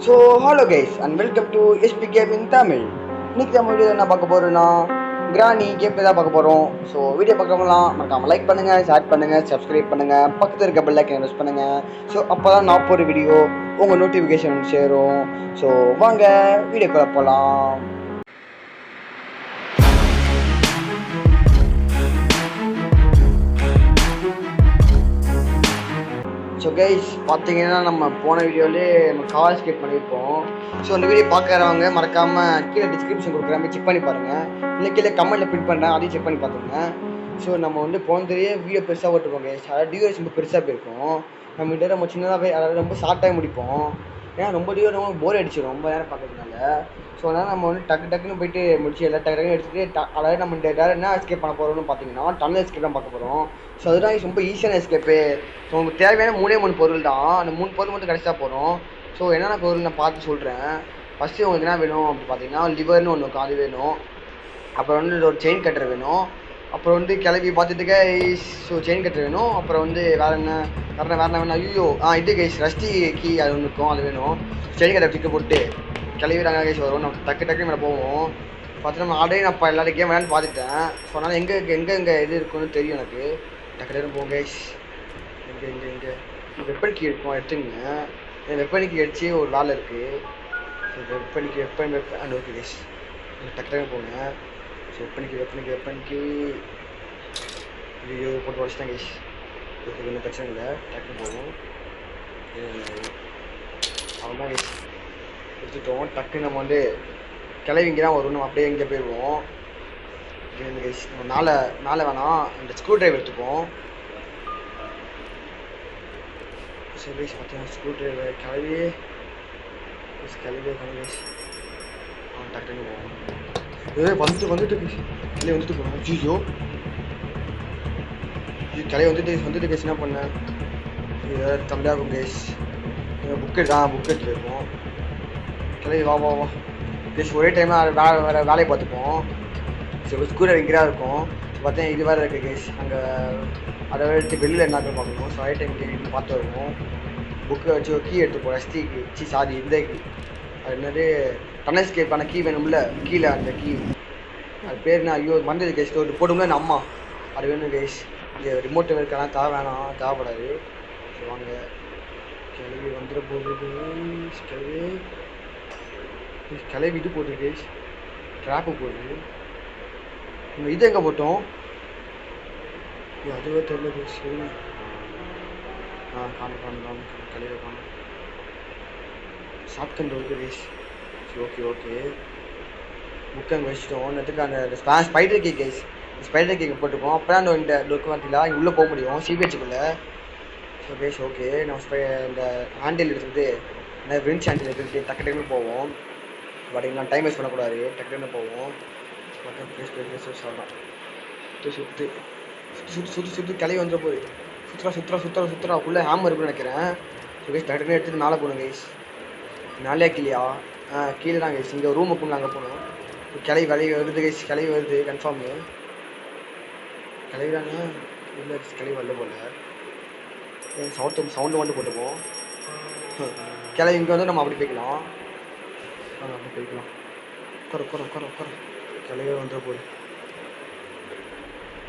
So hello guys and welcome to SP game in Tamil. இன்னைக்கு நம்ம video என்ன பார்க்க போறோம்னா கிராணி கேம் தான் பார்க்க போகிறோம். ஸோ வீடியோ பார்க்குறவங்களாம் மறக்காமல் லைக் பண்ணுங்கள், ஷேர் பண்ணுங்கள், சப்ஸ்கிரைப் பண்ணுங்கள், பக்கத்தில் இருக்க பெல் ஐக்கனை ப்ரெஸ் பண்ணுங்கள். ஸோ அப்போ தான் நான் போகிற வீடியோ உங்கள் நோட்டிஃபிகேஷன் சேரும். ஸோ வாங்க வீடியோக்குள்ளே போகலாம். ஸோ கைஸ் பார்த்தீங்கன்னா நம்ம போன வீடியோவிலே நம்ம கால் ஸ்கேட் பண்ணியிருப்போம். ஸோ அந்த வீடியோ பார்க்குறவங்க மறக்காமல் கீழே டிஸ்கிரிப்ஷன் கொடுக்குறாங்க, செக் பண்ணி பாருங்கள். இல்லை கீழே கமெண்ட்டில் பின் பண்ணுறேன், அதையும் செக் பண்ணி பார்த்துங்க. ஸோ நம்ம வந்து போனதுலேயே வீடியோ பெருசாக ஓட்டுருப்போம் கைஸ், அதாவது டியூரேஷன் ரொம்ப பெருசாக போயிருக்கும். நம்மகிட்ட நம்ம சின்னதாக அதாவது ரொம்ப ஷார்ட்டாக முடிப்போம். ஏன்னா ரொம்ப டியூரம் போர் அடிச்சிடும் ரொம்ப நேரம் பார்க்கறதுனால. ஸோ அதனால் நம்ம வந்து டக்குன்னு போயிட்டு முடிச்சு எல்லா டக்குன்னு எடுத்துகிட்டு அதாவது நம்ம டேரக்ட் என்ன எஸ்கேப் பண்ண போகிறோம்னு பார்த்தீங்கன்னா டன்னல் எஸ்கேப் தான் பார்க்க போகிறோம். ஸோ அதுதான் ரொம்ப ஈஸியான எஸ்கேப்பு. ஸோ உங்களுக்கு தேவையான 3 பொருள் தான், அந்த 3 பொருள் மட்டும் கிடைச்சா போகிறோம். ஸோ என்னென்ன பொருள் நான் பார்த்து சொல்கிறேன். ஃபஸ்ட்டு உங்களுக்கு என்ன வேணும் அப்படின்னு பார்த்தீங்கன்னா லிவர்னு ஒன்று இருக்கும், அது வேணும். அப்புறம் வந்து ஒரு செயின் கட்டர் வேணும். அப்புறம் வந்து கிளம்பி பார்த்துட்டுக்க ஸோ செயின் கட்டர் வேணும். அப்புறம் வந்து வேறு என்ன வேணும் ஐயோ இது கைஸ் ரஸ்டி கீ அது ஒன்று இருக்கும், அது வேணும். செயின் கட்டர் டிக்கெட் போட்டு கிளம்பிடுறாங்க கைஸ் வரும். நம்ம டக்கு மேலே போவோம். பார்த்து நம்ம ஆல்ரெடி நான் இப்போ எல்லாரும் கேம் விளையாண்டு பார்த்துட்டேன். ஸோ அதனால் எங்கே இது இருக்குன்னு தெரியும் எனக்கு. டக்கு போகும் கைஸ். எங்கே வெப்பன் கீ இருக்கும், எடுத்துங்க. வெப்பன் கீ அடிச்சு ஒரு வேலை இருக்குது. So weapon and okay guys டக்கு போங்க. ஸோ வெப்பனுக்கு வீடியோ போட்டு வச்சுட்டேன் கைஸ். ஓகே ஒன்றும் பிரச்சனை இல்லை, டக்கு போகும். அவ்வளோதான் கைஸ் எடுத்துட்டோம். டக்கு நம்ம வந்து கிளவிங்க தான் வரும், நம்ம அப்படியே இங்கே போயிடுவோம். கைஸ் நம்ம நாளை வேணாம் இந்த ஸ்க்ரூ ட்ரைவர் எடுத்துப்போம். ஸோ கைஸ் பார்த்தீங்கன்னா ஸ்க்ரூ ட்ரைவர் கிளவி டக்குன்னு போவோம். வந்துட்டு கிளை வந்துட்டு போனோம். ஜியோ கிளை வந்துட்டு கேஸ் என்ன பண்ணேன் தம்பியாகும் கேஸ் புக் எடுத்துகிட்டு இருப்போம். கிளை வா கேஸ் ஒரே டைமாக வேறு வேலையை பார்த்துப்போம். ஸோ ஸ்கூலில் வைக்கிறா இருக்கும். பார்த்தீங்கன்னா இது வேறு இருக்குது கேஸ், அங்கே அதை எடுத்து வெளியில் என்ன பார்க்கணும். ஸோ ஒரே டைம் பார்த்து வருவோம். புக்கை வச்சு ஒரு கீ எடுத்துப்போம். எஸ்டி கீ சாரி இந்த கீ அது என்னது டன்னல் எஸ்கேப்பான கீ வேணும்ல, கீழே அந்த கீ அது பேர் என்ன ஐயோ மறந்தது கேஸ். போடும்ல என் அம்மா அது வேணும் கேஸ். இங்கே ரிமோட் இருக்கலாம் தேவைப்படாது. ஸோ வாங்க கிளவி வந்துட போகுது. கிளவி இது போகுது கேஸ், ட்ராப்பு போகுது. நம்ம இது எங்கே போட்டோம் அதுவே தெரியல கேஸ். காணும் கிளவி காணும். ஷார்ட்கன் ஓகே கேஸ். ஓகே புக் அங்கே வச்சுட்டோம். ஒன்றுத்துக்கு அந்த spider cake guys, spider cake போட்டுப்போம். அப்போ தான் இந்த லுக் பார்த்தீங்களா இங்கே உள்ளே போக முடியும் சிபிஹெச்சுக்குள்ளே. ஸோ கைஸ் ஓகே நம்ம இந்த ஹேண்டில் எடுத்துகிட்டு இந்த வின்ச் ஹேண்டில் எடுத்துகிட்டு டக்குன்னு போவோம். பட் இங்கே டைம் வேஸ்ட் பண்ணக்கூடாது, டக்குன்னு போவோம். சுற்றி கிளை வந்துட போகுது. சுற்றுறா உள்ளே ஹேமர் இருக்குன்னு நினைக்கிறேன். ஸோ கைஸ் டக்குன்னு எடுத்துகிட்டு மேலே போகணும் கைஸ். மேலே கிளியா கீழே தான் கைஸ், இங்கே ரூமுக்குள்ள அங்கே போகணும். கிளை வருது கைஸ், கிளை வருது கன்ஃபார்மு. கிளை தானே இல்லை கிளை வரல போல. சவுண்டு மட்டும் போட்டுப்போம். கிளை இங்கே வந்து நம்ம அப்படி போய்க்கலாம். உட்கார கிளைவே வந்துட போகுது.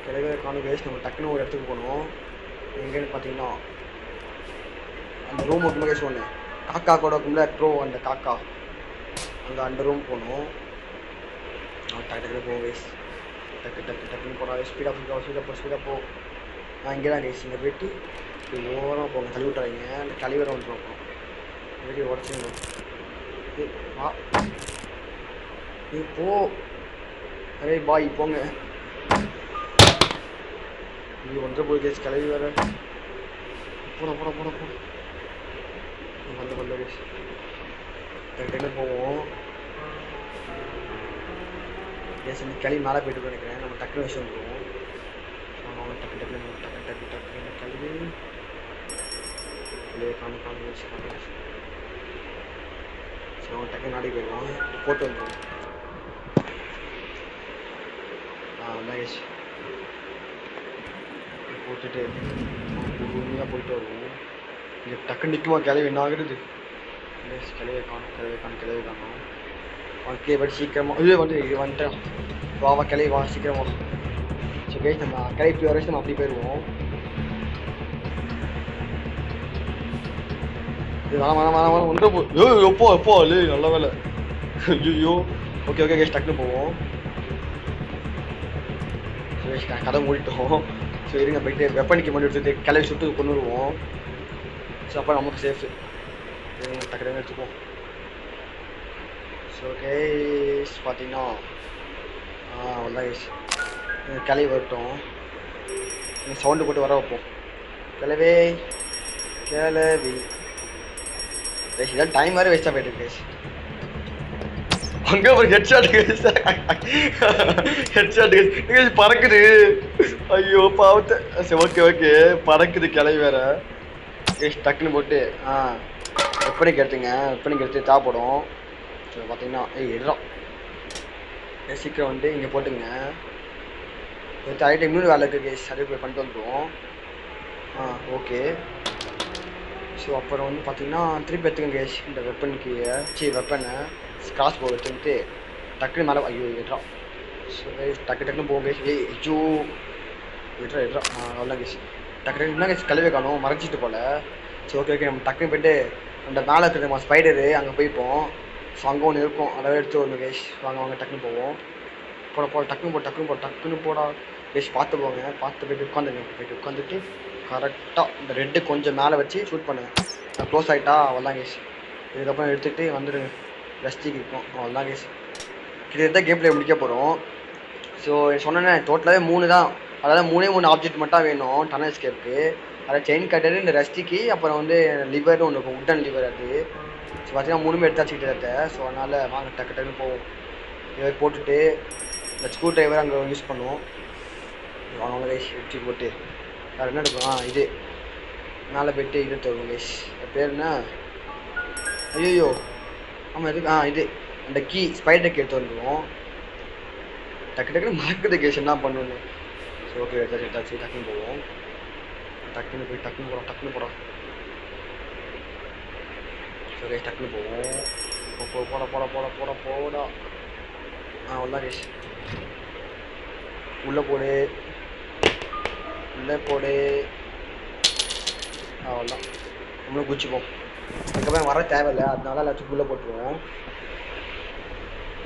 கிளைவே காணும் கைஸ். நம்ம டக்குன்னு ஒரு இடத்துக்கு போகணும். எங்கேன்னு பார்த்தீங்கன்னா அந்த ரூம் இருக்குமே கைஸ், ஒன்று காக்கா கூட இருக்கும்ல ட்ரோ, அந்த காக்கா அங்கே அந்த ரூம் போகணும். டக்குன்னு போவோம் கைஸ். டக்குன்னு போகிறோம். ஸ்பீடாக போ. இங்கே தான் கைஸ், இங்கே போயிட்டு ஓரமாக போங்க. தள்ளி விட்டுறாங்க, அந்த கழிவறை வந்துடும். வெளியே உடச்சிடணும். வா போ அரே பாய் போங்க. இது ஒன்றரை போய் கேஸ் கிளவி வேறு போட வந்து கேஸ். டக்குன்னு போவோம் கேஸ். இந்த கிளவி மேலே போய்ட்டு நினைக்கிறேன். நம்ம டக்குன்னு விஷயம் வந்துடுவோம். டக்கு கல்வி காணும் வச்சு ஸோ டக்கு நாடி போயிடுவோம். போட்டு வந்துடுவோம். மகேஷ் போட்டுட்டு பொறுமையாக போயிட்டு வருவோம். இங்கே டக்கு நிற்குமா கிளவி என்ன ஆகுறது. கிளவி காணும் ஓகே பட் சீக்கிரமாக இது வந்துட்டேன் வா கிளவி வா சீக்கிரமா. ஸோ கைஸ் நம்ம கிளவி வர நம்ம அப்படி போயிடுவோம். வேணாம் ஒன்று எப்போ இல்லை நல்ல வேலை. ஐயோ ஓகே கேஸ் டக்குன்னு போவோம். ஸோ கதை மூடிட்டோம். ஸோ இருங்க போயிட்டு வெப்பனிக்கு மட்டும் எடுத்துட்டு கிளவி சுட்டு கொண்டு வருவோம். ஸோ அப்போ நமக்கு சேஃபு டக்குனு எடுத்துப்போம். ஸோ கேஸ் பார்த்தீங்கன்னா அவ்வளோதான் கேஸ் கிளவி வரட்டும். சவுண்டு போட்டு வர வைப்போம். கிளவி இதான் டைம் வேறு வேஸ்ட்டாக போயிட்டு கேஸ். அங்கே ஒரு ஹெட்ஷாட் கேஸ் பறக்குது. ஐயோ பாவத்தை. சரி ஓகே பறக்குது கிளவி வேற கேஸ். டக்குன்னு போட்டு வெப்பனைக்கு எடுத்து தேவைப்படும். ஸோ பார்த்தீங்கன்னா இதுதான் சீக்கிரம் வந்து இங்கே போட்டுங்க. இன்னொரு வேலை இருக்குது கேஸ், அதே போய் பண்ணிட்டு வந்துடுவோம். ஓகே. ஸோ அப்புறம் வந்து பார்த்தீங்கன்னா திருப்பி எடுத்துக்கங்க கேஸ் இந்த வெப்பனை கிராஸ் போ எடுத்துக்கிட்டு டக்குன்னு மேலே ஐயோ எட்ரா. ஸோ டக்குன்னு போகும் கேஸ். ஐயோ எட்ரா அவ்வளோ கேஸ். டக்கு என்ன கேஸ் கழுவே காணும் மறைச்சிட்டு போல. ஸோ ஓகே நம்ம டக்குன்னு போய்ட்டு அந்த மேலே இருக்கிற நம்ம ஸ்பைடரு அங்கே போய்ப்போம். ஸோ அங்கே ஒன்று இருக்கும் அதை எடுத்து வரணும் கேஸ். வாங்க டக்குன்னு போவோம். டக்குன்னு போடா கேஸ். பார்த்து போயிட்டு உட்காந்துட்டு கரெக்டாக இந்த ரெட்டு கொஞ்சம் மேலே வச்சு ஷூட் பண்ணுங்கள். க்ளோஸ் ஆகிட்டா அவ்வளோதான் கேஸ். இதுக்கப்புறம் எடுத்துகிட்டு வந்துடுங்க ரெஸ்டிக்கு இருக்கும். அவ்வளோதான் கேஸ். கிட்டத்தட்ட கேம் பிளே முடிக்க போகிறோம். ஸோ சொன்னேன் டோட்டலாகவே 3 தான். அதாவது 3 ஆப்ஜெக்ட் மட்டும் வேணும் டனல் எஸ்கேப்புக்கு. அதாவது செயின் கட்டரு, இந்த ரெஸ்டிக்கு, அப்புறம் வந்து லிவர்னு ஒன்று இருக்கும், உட்டன் லிவர். அது ஸோ பார்த்தீங்கன்னா 3 எடுத்தாச்சு கிட்டத்தட்ட. ஸோ அதனால் வாங்க டக்குன்னு போவோம். இதை போட்டுட்டு இந்த ஸ்க்ரூ டிரைவர் அங்கே யூஸ் பண்ணுவோம். வாங்க கைஸ் வச்சு போட்டு வேறு என்ன எடுக்கும். இது மேலே போய்ட்டு இது தருவோம் கைஸ். பேர் என்ன? ஐயோ ஆமாம் எதுக்கு இது அந்த கீ ஸ்பைடர் கீ எடுத்து வந்துடுவோம். டக்குன்னு மறக்குது கேஸ் என்ன பண்ணணும். ஸோ ஓகே எடுத்தாச்சு டக்குன்னு போவோம். டக்குன்னு போகிறோம். ஸோ கேஸ் டக்குன்னு போவோம். போடா அவ்வளோதான் கேஸ். உள்ளே போடு அவ்வளோதான். நம்மளும் குச்சிப்போம். அதுக்கப்புறம் வர தேவையில்லை, அதனால எல்லாத்துக்கும் உள்ளே போட்டுருவோம்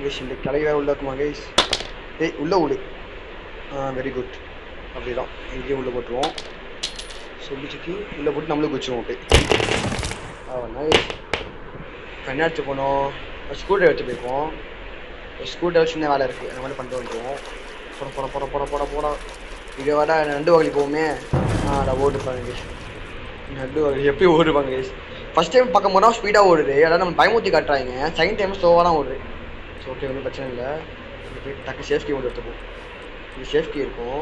கேஸ். இந்த கிளை வேறு உள்ளே இருக்குமா கேஸ்? உள்ளே வெரி குட். அப்படி தான் இங்கேயும் உள்ளே போட்டுருவோம். சொல்லிச்சுக்கு உள்ளே போட்டு நம்மளும் குச்சிடுவோம். அப்படி அவ்வளோதான். இப்போ என்ன எடுத்து போனோம்? ஸ்க்ரூ ட்ரைவர் எடுத்து போயிருக்கோம். ஸ்க்ரூ ட்ரைவர் சின்ன வேலை இருக்குது, அந்த மாதிரி பண்ணிட்டு வந்துடுவோம். போட இதை வர நண்டு வகை போவோமே. அதை ஓடுப்பாங்க கேஸ். நண்டு வகை எப்படி ஓடுவாங்க கேஸ்? ஃபஸ்ட் டைம் பார்க்கும் போது ஸ்பீடாக ஓடுது, அதாவது நம்ம பயமூத்தி காட்டுறாங்க. செகண்ட் டைம் ஸ்லோவாக தான் ஓடுது. ஸோ ஓகே ஒன்றும் பிரச்சனை இல்லை. போய் டக்கு சேஃப்டி கொண்டு எடுத்துப்போம். இது சேஃப்டி இருக்கும்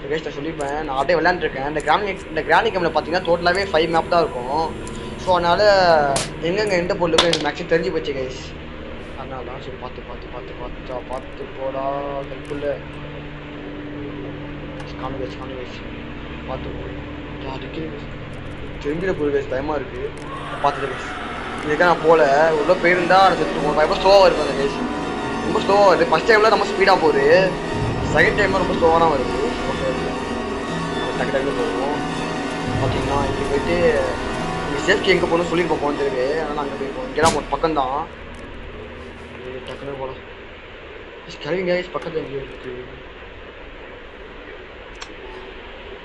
கேஸ். நான் சொல்லியிருப்பேன், நான் அப்படியே விளையாண்டுருக்கேன். இந்த கிராணி கேமில் பார்த்தீங்கன்னா டோட்டலாகவே 5 மேப் தான் இருக்கும். ஸோ அதனால் எங்கெங்கே எந்த பொருளுக்கும் எனக்கு மேக்ஸிமம் தெரிஞ்சு போச்சு கைஸ். அதனால தான் சரி பார்த்து போடா ஹெல்ப்புள்ள காணு கைஸ். பார்த்து அதுக்கே தெரிஞ்சிட போகுது கைஸ், பயமாக இருக்குது. பார்த்துட்டு கைஸ் இதுக்காக நான் போகல. உள்ள போயிருந்தா செத்து பயமாக ஸ்லோவாக இருப்பாங்க கைஸ். ரொம்ப ஸ்லோவாக வருது. ஃபஸ்ட் டைமில் நம்ம ஸ்பீடாக போகுது, செகண்ட் டைமில் ரொம்ப ஸ்லோவாக தான் வருது. டக்கு போவோம். பார்த்தீங்கன்னா இங்கே போயிட்டு இங்கே சேஃப்டி எங்கே போகணும்னு சொல்லியிருப்போம் போன தெரியுது. அதனால் அங்கே போயிருப்போம். இங்கே தான் பக்கம் தான். டக்குன்னு போகலாம் கிளவிங்க பக்கத்தில் எங்கேயோ இருக்குது.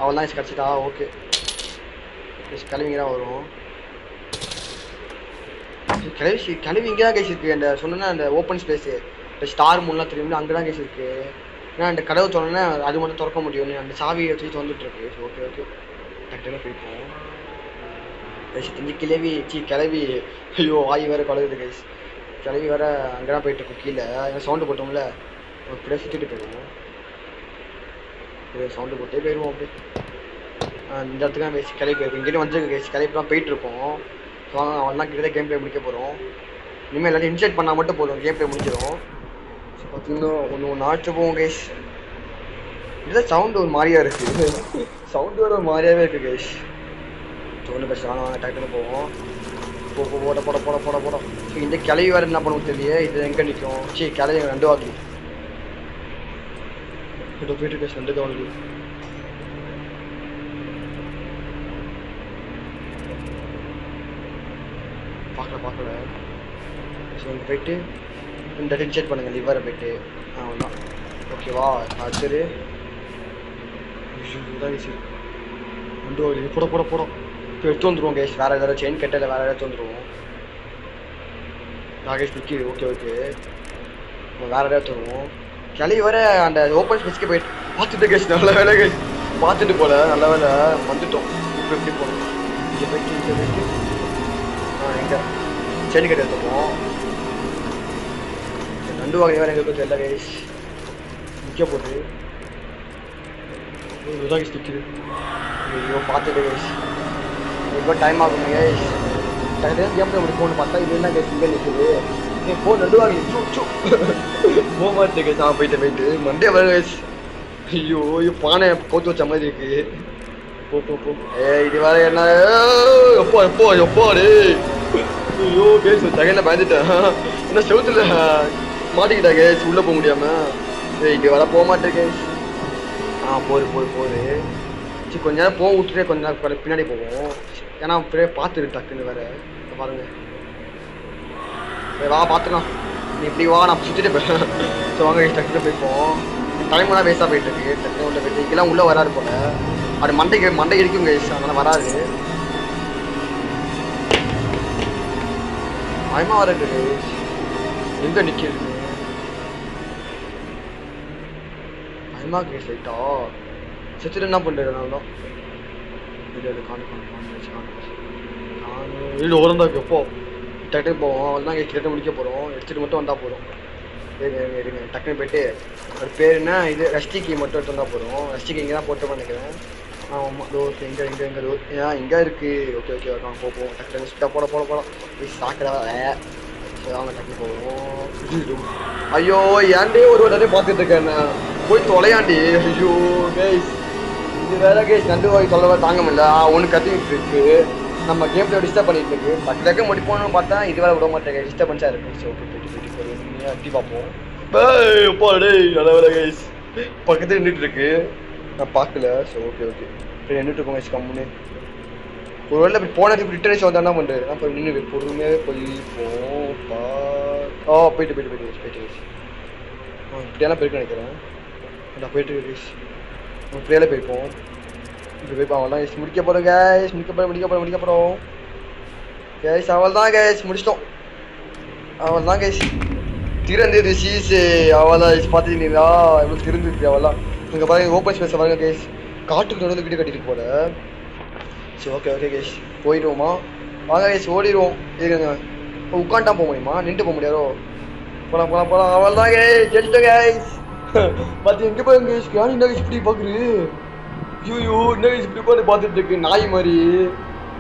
அவள்தான் கிடச்சிட்டா. ஓகே கிளவிங்க தான் வரும். கிளவி இங்கே தான் கேஸ் இருக்குது. அந்த சொன்னா அந்த ஓப்பன் ஸ்பேஸு இந்த ஸ்டார் மூணுலாம் தெரியும், அங்கே தான் கேஸ் இருக்குது. ஏன்னா அந்த கதவு திறந்தோன்னே அது மட்டும் திறக்க முடியும். அந்த சாவியை வச்சு வந்துட்டுருக்கு. ஓகே டக்குன்னு போய்ப்போம் கைஸ். தெரிஞ்சு கிளவி ஐயோ வாய் வேறு குழகுது கைஸ். கிளவி வேறு அங்கே தான் போயிட்டுருக்கோம். கீழே ஏன்னா சவுண்டு போட்டோம்ல, இப்படியே சுற்றிட்டு போயிடுவோம். இப்படியே சவுண்டு போட்டே போயிடுவோம். அப்படியே இந்த இடத்துக்கு தான் கைஸ் கிளவி போயிருக்கோம். இங்கேயும் வந்துருக்கு கைஸ். கிளவி தான் போயிட்டுருக்கோம். ஸோ அவெல்லாம் கிட்டே கேம் பிளே முடிக்க போகிறோம். இனிமேல் எல்லாத்தையும் இன்சைட் பண்ணால் மட்டும் போதும், கேம் பிளே முடிச்சிடும். ஸோ பார்த்தீங்கன்னா ஒன்று ஆச்சு போவோம் கைஸ். இதுதான் சவுண்டு ஒரு மாதிரியாக இருக்குது. சவுண்டு ஒரு மாதிரியாகவே இருக்குது கைஸ். ஒன்று பிரச்சனை வாங்க டக்குன்னு போவோம். போட போட போட போட போட. இந்த கிளவி வேறு என்ன பண்ணுவோம் தெரியல. இது எங்கே நிற்கும்? சரி கிளவி எங்கள் 2 வாக்கி போயிட்டு பேச 2 தான் வருது. பார்க்கல. ஸோ இங்கே போயிட்டு இந்த இன்செட் பண்ணுங்கள் லிவரை போயிட்டு. அவ்வளோதான். ஓகேவா? அடுத்தது போட போட போடும். இப்போ எடுத்து வந்துடுவோம் கேஷ். வேறு ஏதாவது செயின் கட்டில் வேறு ஏதாவது வந்துடுவோம். நாகேஷ் நிற்கிது. ஓகே நம்ம வேறு ஏதாவது வருவோம். கிளவி வர அந்த ஓப்பன் ஸ்பேஸ்க்கு போயிட்டு பார்த்துட்டு கேஷ். நல்ல வேலை கேஷ். பார்த்துட்டு போல நல்ல வேலை வந்துட்டோம். இப்போ எப்படி போகணும்? இங்கே போயிட்டு எங்கே செயின் கட்டி எடுத்துப்போம். நண்டு வாங்கி வேறு எங்களுக்கு தெரியல கேஷ். நிற்க போகுது. இதுதான் கேஷ் நிற்கிது. ஐயோ பார்த்துட்டு கேஷ். ரொம்ப டைம் ஆகும் கேஷ். டக்குனு கேம் அப்படி ஃபோன் பார்த்தா இது என்ன கேஷ் இங்கே நிற்குது. ஃபோன் நண்டு வாங்கி போக மாட்டேன் கேஷ். போயிட்டு மண்டே வர கேஷ். ஐயோ பானை கோத்து வச்ச மாதிரி இருக்கு. போ. இது வேற என்ன? எப்போ டே. ஐயோ கேஷ் செகண்ட்ல பயந்துட்டேன். என்ன செவுத்துல மாட்டிக்கிட்டா கேஷ். உள்ளே போக முடியாம. இது வர போக மாட்டேன் கேஷ். போகுது. சரி கொஞ்ச நேரம் போக விட்டுட்டே கொஞ்ச நேரம் பின்னாடி போவோம். ஏன்னா அப்படியே பார்த்துரு டக்குன்னு வேற பாருங்க. வா பார்த்துக்கலாம். நீ இப்படி வா நான் சுற்றிட்டு போயிட்டேன். ஸோ வாங்க டக்குன்னு போய்ப்போம். டைம்லாம் வேஸ்ட்டாக போயிட்டு இருக்கு. டக்குனு உள்ள போயிட்டு இங்கெல்லாம் உள்ளே வராது போல. அது மண்டை இருக்கும் கைஸ். அதனால் வராது. பயமாக வரது கைஸ். எங்கே நிற்கிறது? பயமாக கைஸ் லைட்டா செத்துட்டு என்ன பண்ணுறது? அதனால இது காணு ஓரம் தான் எப்போ டக்குன்னு போவோம். அவள் தான் கேட்டு முடிக்க போகிறோம். எடுத்துகிட்டு மட்டும் வந்தால் போதும். இருங்க டக்குன்னு போய்ட்டு ஒரு பேர் என்ன இது ரஷ்டிக்கு மட்டும் எடுத்து வந்தால் போதும். ரஷ்டிக்கு இங்கே தான் போட்டு நினைக்கிறேன். ஆமாம் தோசை எங்கே இங்கே இருக்குது. ஓகே வாங்க போவோம். டக்குனு ஸ்விட்டாக போட சாக்கடை சரி வாங்க டக்குனு போவோம். ஐயோ ஏன்டே ஒரு வாட்டி பார்த்துட்டு இருக்கேன். போய் தொலையாண்டி. ஐயோ கேஸ் இது வேற கேஸ். நண்டு வாங்கி தொலைவா தாங்க முடியல. ஒன்று கத்திக்கிட்டு இருக்கு. நம்ம கேம் பிளே டிஸ்டர்ப் பண்ணிட்டு இருக்கு. டக்கு முடிப்போம்னு பார்த்தா இது வேற விட மாட்டேங்க. டிஸ்டர்பன்ஸாக இருக்கு. ஸோ போயிட்டு அட்டி பார்ப்போம். கைஸ் பக்கத்துல நின்றுட்டு இருக்கு. நான் பார்க்கல. ஸோ ஓகே நின்றுட்டு இருக்கோம் கைஸ். கம்முன்னு ஒரு வேளை இப்படி போனதுக்கு ரிட்டர்ன் வந்தா என்ன பண்ணுறது? நான் போய் நின்று பொறுமையாக போயிட்டு இப்படியெல்லாம் போயிட்டு நினைக்கிறேன். நான் போயிட்டு கைஸ் இப்படியெல்லாம் போயிருப்போம். இப்படி போய் அவள்தான் முடிக்க போகிறோம் கேஸ். முடிக்க போகிறோம் கேஸ். அவள் தான் கேஸ் முடிச்சிட்டோம். அவள் தான் கேஸ் திறந்தது சீஸு. அவள் தான் பார்த்துக்கிட்டீங்களா? எவ்வளோ திறந்துருக்கு அவள்லாம். இங்கே பாருங்க ஓப்பன் ஸ்பேஸை பாருங்க கேஸ். காட்டுக்கு நடுவில் வீடு கட்டிட்டு போல. சரி ஓகே கேஸ் போயிடுவோமா? வாங்க கேஸ் ஓடிடுவோம். இருக்குங்க உட்காண்டா போக முடியுமா? நின்று போக முடியாதோ? போகலாம். அவள் தான் கேஸ் ஜெயிச்சிட்டோம் கேஸ். பார்த்து எங்கே போய் கேஸ் யாரும் என்ன கேஸ் இப்படி பார்க்குறது? ஐயோ என்ன கேஸ் இப்படி உட்காந்து பார்த்துட்டு இருக்கு நாய் மாதிரி.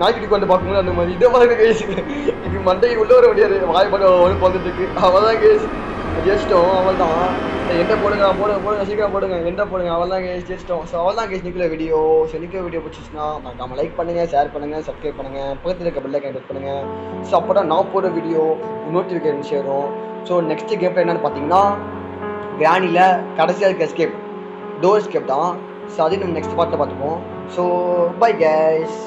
நாய்க்கிட்டு உட்காந்து பார்க்கும்போது அந்த மாதிரி இதை பாருங்க கேஸ். இப்படி மண்டை உள்ள வர முடியாது. வாய் பண்ண ஒன்று பார்த்துட்டு இருக்கு. அவள் தான் கேஸ் ஜெயிச்சிட்டோம். அவள் தான் என்ன போடுங்க சீக்கிரம் போடுங்க. என்ன போடுங்க. அவள் தான் கேஸ் ஜெயிச்சிட்டோம். ஸோ அவள் தான் கேஸ் நிற்கிற வீடியோ. ஸோ நிற்கிற வீடியோ பிடிச்சிச்சுன்னா மறக்காம லைக் பண்ணுங்கள், ஷேர் பண்ணுங்கள், சப்ஸ்கிரைப் பண்ணுங்கள், பக்கத்தில் இருக்க பெல் ஐகானை கிளிக் பண்ணுங்கள். ஸோ அப்போ தான் நான் போடுற வீடியோ நோட்டிஃபிகேஷன் சேரும். ஸோ நெக்ஸ்ட் கேம் பிளே என்னன்னு பார்த்தீங்கன்னா கிரானியில் கடைசியாக இருக்க எஸ்கேப் டோர் எஸ்கேப் தான். ஸோ அதையும் நம்ம நெக்ஸ்ட் பார்ட்டில் பார்த்துப்போம். So bye guys.